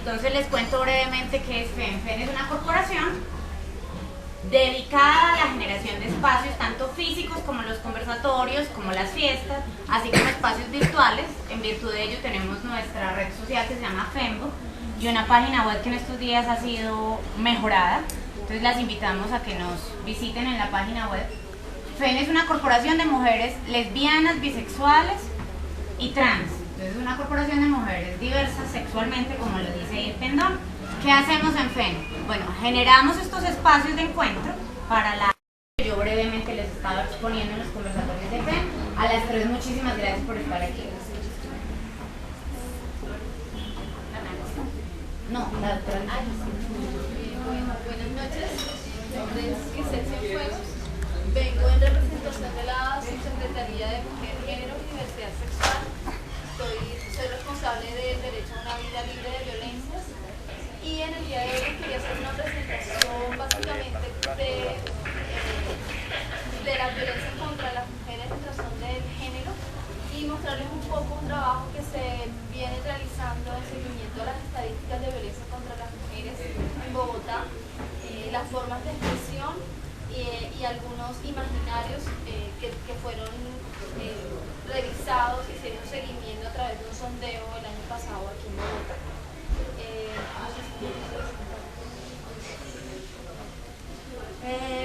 Entonces les cuento brevemente qué es FEN. FEN es una corporación dedicada a la generación de espacios tanto físicos como los conversatorios, como las fiestas, así como espacios virtuales. En virtud de ello tenemos nuestra red social que se llama FEMBO y una página web que en estos días ha sido mejorada. Entonces las invitamos a que nos visiten en la página web. FEN es una corporación de mujeres lesbianas, bisexuales y trans. Entonces es una corporación de mujeres diversas sexualmente, como lo dice Pendón. ¿Qué hacemos en FEN? Bueno, generamos estos espacios de encuentro para la que yo brevemente les estaba exponiendo en los conversatorios de FEN. A las tres, muchísimas gracias por estar aquí. No, la doctora. Bueno, buenas noches. Mi nombre es Giselle Fuegos. Vengo en representación de la Subsecretaría de Mujer, Género y Diversidad Sexual. Soy responsable del derecho a una vida libre de violencias. Y en el día de hoy quería hacer una presentación básicamente de las violencias contra las mujeres en razón del género y mostrarles un poco un trabajo que se viene realizando en seguimiento a las estadísticas de violencia contra las mujeres en Bogotá, las formas de expresión y algunos imaginarios que fueron revisados y se dieron seguimiento a través de un sondeo el año pasado aquí en Bogotá.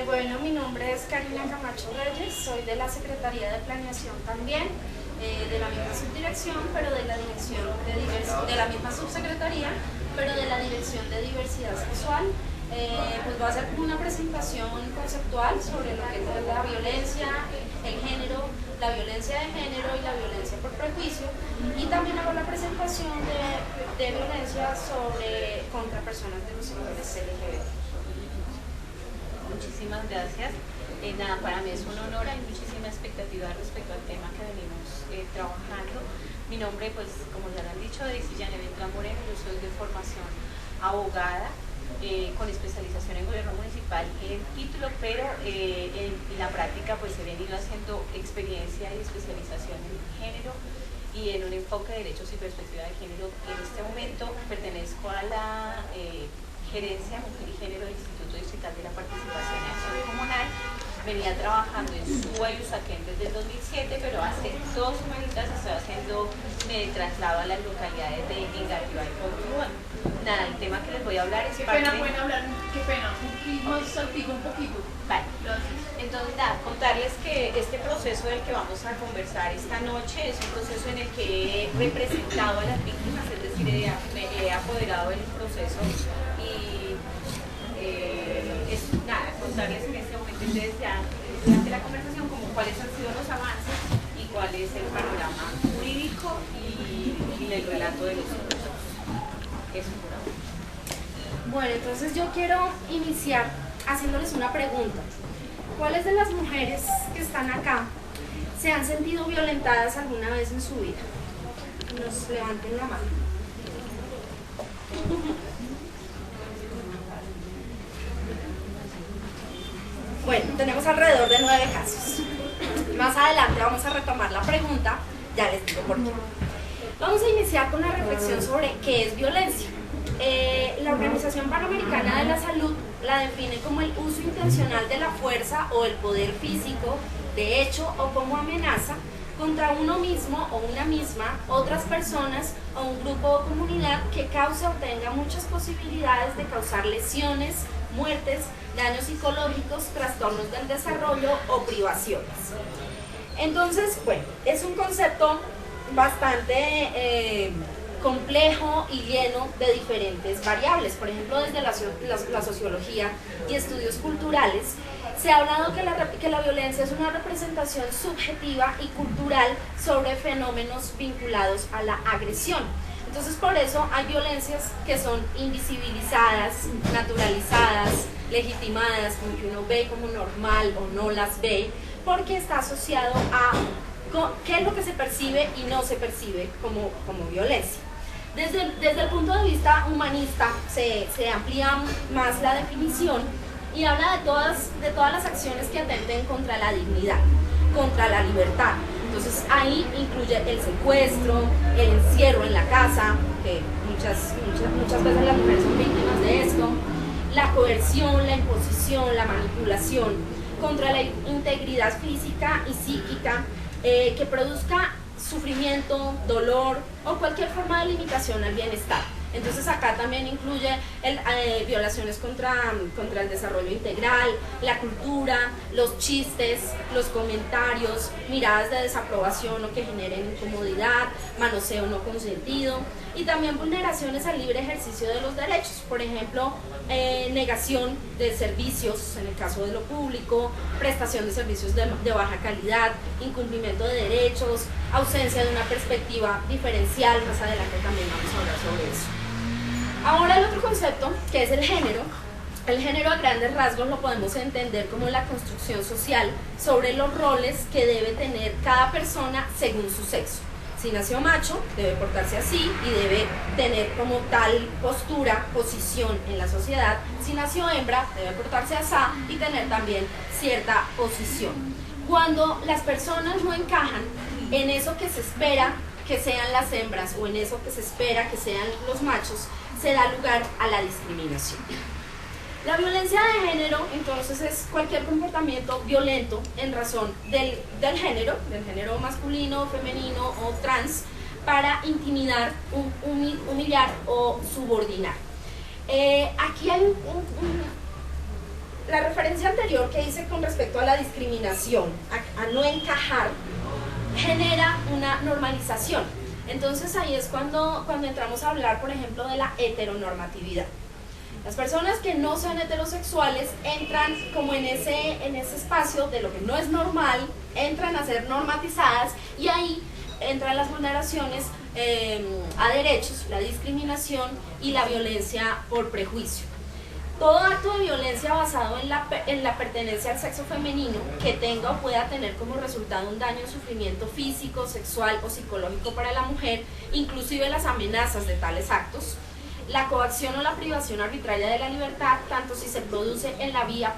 Bueno, mi nombre es Karina Camacho Reyes, soy de la Secretaría de Planeación también, de la misma subdirección, pero de la dirección de la misma subsecretaría, pero de la Dirección de Diversidad Sexual. Pues va a ser como una presentación conceptual sobre lo que es la violencia, el género, la violencia de género y la violencia por prejuicio, y también hago la presentación de violencia contra personas de los sectores LGBT. Muchísimas gracias. Nada, para mí es un honor, hay muchísima expectativa respecto al tema que venimos trabajando. Mi nombre, pues como ya lo han dicho, es Yanevet Moreno, yo soy de formación abogada, con especialización en gobierno municipal en título, pero en la práctica pues he venido haciendo experiencia y especialización en género y en un enfoque de derechos y perspectiva de género. En este momento pertenezco a la Gerencia Mujer y Género del Instituto Distrital de la Participación y Acción Comunal. Venía trabajando en Suba y Usaquén desde el 2007, pero hace 2 semanitas estoy haciendo traslado a las localidades de Engativá y Portugal. Nada, el tema que les voy a hablar es Qué pena, pueden hablar, qué pena, más saltico un poquito. Vale. Gracias. Entonces, nada, contarles que este proceso del que vamos a conversar esta noche es un proceso en el que he representado a las víctimas, es decir, me he apoderado del proceso y es nada, contarles en este momento ustedes ya durante la conversación como cuáles han sido los avances y cuál es el panorama jurídico y el relato de los hechos. Eso por ahora. Bueno, entonces yo quiero iniciar haciéndoles una pregunta. ¿Cuáles de las mujeres que están acá se han sentido violentadas alguna vez en su vida? Nos levanten la mano. Bueno, tenemos alrededor de 9 casos. Más adelante vamos a retomar la pregunta, ya les digo por qué. Vamos a iniciar con una reflexión sobre qué es violencia. La Organización Panamericana de la Salud la define como el uso intencional de la fuerza o el poder físico, de hecho o como amenaza, contra uno mismo o una misma, otras personas o un grupo o comunidad que cause o tenga muchas posibilidades de causar lesiones, muertes, daños psicológicos, trastornos del desarrollo o privaciones. Entonces, bueno, es un concepto bastante complejo y lleno de diferentes variables. Por ejemplo, desde la sociología y estudios culturales se ha hablado que la violencia es una representación subjetiva y cultural sobre fenómenos vinculados a la agresión. Entonces, por eso hay violencias que son invisibilizadas, naturalizadas, legitimadas, como que uno ve como normal o no las ve, porque está asociado a qué es lo que se percibe y no se percibe como violencia. Desde el punto de vista humanista se amplía más la definición y habla de todas las acciones que atenten contra la dignidad, contra la libertad. Entonces ahí incluye el secuestro, el encierro en la casa, que muchas veces las mujeres son víctimas de esto, la coerción, la imposición, la manipulación contra la integridad física y psíquica que produzca sufrimiento, dolor o cualquier forma de limitación al bienestar. Entonces acá también incluye violaciones contra el desarrollo integral, la cultura, los chistes, los comentarios, miradas de desaprobación o que generen incomodidad, manoseo no consentido y también vulneraciones al libre ejercicio de los derechos, por ejemplo, negación de servicios en el caso de lo público, prestación de servicios de baja calidad, incumplimiento de derechos, ausencia de una perspectiva diferencial. Más adelante también vamos a hablar sobre eso. Ahora el otro concepto, que es el género. El género a grandes rasgos lo podemos entender como la construcción social sobre los roles que debe tener cada persona según su sexo. Si nació macho, debe portarse así y debe tener como tal postura, posición en la sociedad. Si nació hembra, debe portarse así y tener también cierta posición. Cuando las personas no encajan en eso que se espera que sean las hembras o en eso que se espera que sean los machos, se da lugar a la discriminación. La violencia de género, entonces, es cualquier comportamiento violento en razón del género masculino, femenino o trans, para intimidar, humillar o subordinar. Aquí hay la referencia anterior que hice con respecto a la discriminación, a no encajar, genera una normalización. Entonces ahí es cuando entramos a hablar, por ejemplo, de la heteronormatividad. Las personas que no sean heterosexuales entran como en ese espacio de lo que no es normal, entran a ser normatizadas y ahí entran las vulneraciones a derechos, la discriminación y la violencia por prejuicio. Todo acto de violencia basado en la pertenencia al sexo femenino que tenga o pueda tener como resultado un daño o sufrimiento físico, sexual o psicológico para la mujer, inclusive las amenazas de tales actos, la coacción o la privación arbitraria de la libertad, tanto si se produce en la vida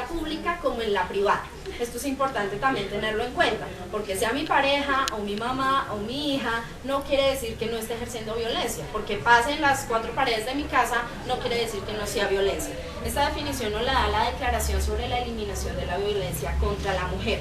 pública como en la privada. Esto es importante también tenerlo en cuenta, porque sea mi pareja o mi mamá o mi hija, no quiere decir que no esté ejerciendo violencia, porque pase en las cuatro paredes de mi casa, no quiere decir que no sea violencia. Esta definición nos la da la Declaración sobre la Eliminación de la Violencia contra la Mujer.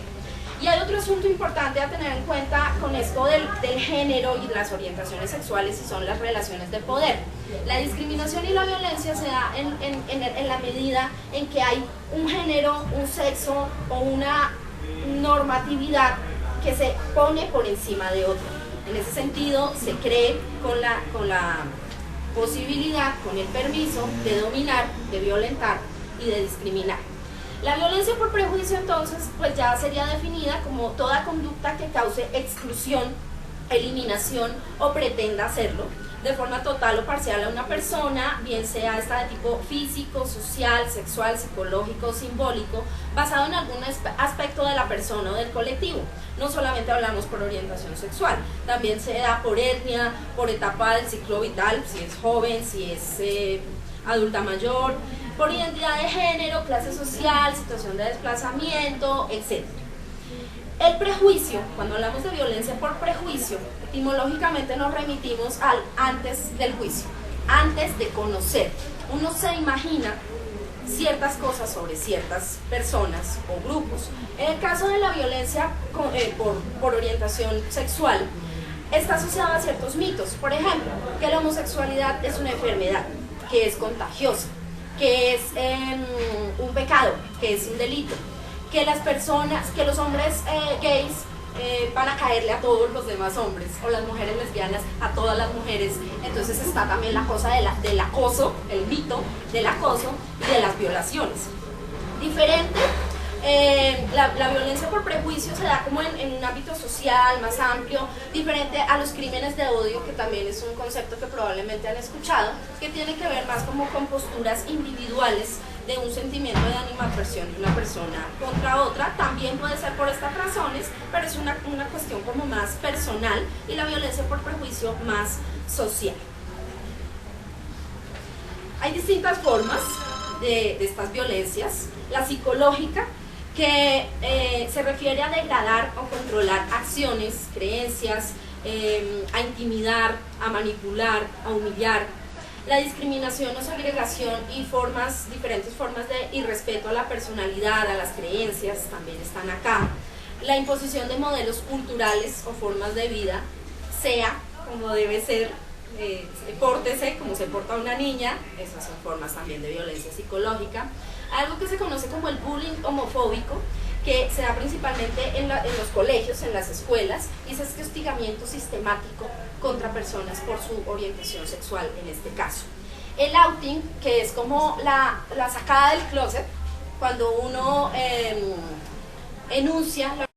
Y hay otro asunto importante a tener en cuenta con esto del género y las orientaciones sexuales, y son las relaciones de poder. La discriminación y la violencia se da en la medida en que hay un género, un sexo o una normatividad que se pone por encima de otro. En ese sentido, se cree con la posibilidad, con el permiso de dominar, de violentar y de discriminar. La violencia por prejuicio, entonces, pues ya sería definida como toda conducta que cause exclusión, eliminación o pretenda hacerlo de forma total o parcial a una persona, bien sea esta de tipo físico, social, sexual, psicológico, simbólico, basado en algún aspecto de la persona o del colectivo. No solamente hablamos por orientación sexual, también se da por etnia, por etapa del ciclo vital, si es joven, si es adulta mayor, por identidad de género, clase social, situación de desplazamiento, etc. El prejuicio, cuando hablamos de violencia por prejuicio, etimológicamente nos remitimos al antes del juicio, antes de conocer. Uno se imagina ciertas cosas sobre ciertas personas o grupos. En el caso de la violencia por orientación sexual, está asociada a ciertos mitos. Por ejemplo, que la homosexualidad es una enfermedad, que es contagiosa, que es un pecado, que es un delito, que los hombres gays van a caerle a todos los demás hombres, o las mujeres lesbianas a todas las mujeres. Entonces está también la cosa del acoso, el mito del acoso y de las violaciones. Diferente, la violencia por prejuicio se da como en un ámbito social más amplio, diferente a los crímenes de odio, que también es un concepto que probablemente han escuchado, que tiene que ver más como con posturas individuales de un sentimiento de animadversión de una persona contra otra. También puede ser por estas razones, pero es una cuestión como más personal, y la violencia por prejuicio más social. Hay distintas formas de estas violencias. La psicológica, que se refiere a degradar o controlar acciones, creencias, a intimidar, a manipular, a humillar. La discriminación o segregación y diferentes formas de irrespeto a la personalidad, a las creencias, también están acá. La imposición de modelos culturales o formas de vida, sea como debe ser, pórtese como se porta una niña, esas son formas también de violencia psicológica. Algo que se conoce como el bullying homofóbico, que se da principalmente en los colegios, en las escuelas, y ese es hostigamiento sistemático contra personas por su orientación sexual en este caso. El outing, que es como la sacada del closet, cuando uno enuncia la